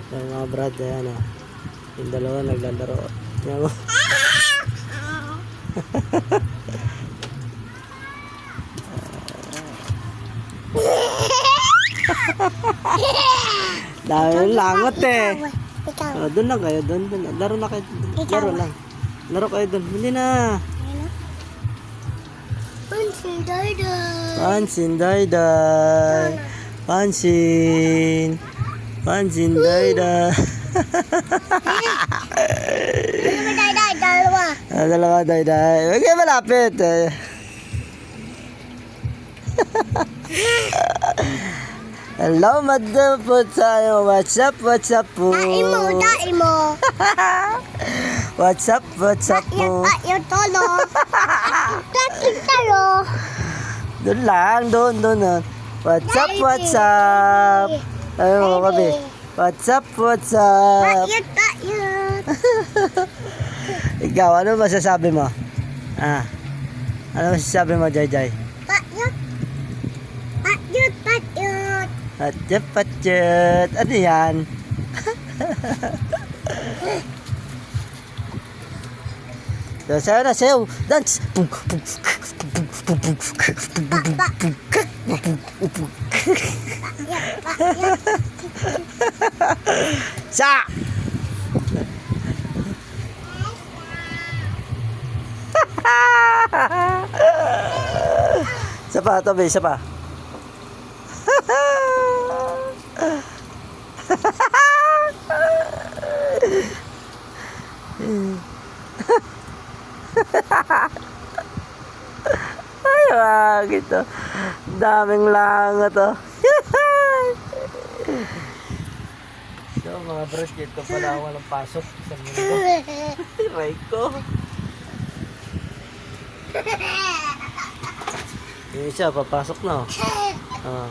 Yung mga brad, ayan o. Yung dalawa naglalaro. Yan mo. Dami yung langot eh. Oh, doon lang kayo, doon. Laro na kayo. Laro lang. Laro kayo doon. Hindi na. Pansin, dayday. Pansin, dayday. Pansin. Pansin, dayday. Dayday, dalawa. Dalawa, dayday. Huwag kayo malapit. Hello, madam po tayo. What's up po? Daim mo. What's up po? Yung tolo. Dating talo. Doon lang, doon. What's up? Ayun mo, kabi. What's up? Ayot. Ikaw, ano masasabi mo? Ano masasabi mo, Jai? Ayot. Patsyat. Ano yan? Sayo na, sayo. Dance. Sa! Isa pa, Toby, isa pa. Ay, wag ito. Daming langat to. So, mga bros, dito pala ako walang pasok sa mundo. Tiray ko. Yung isa, papasok na. Oh.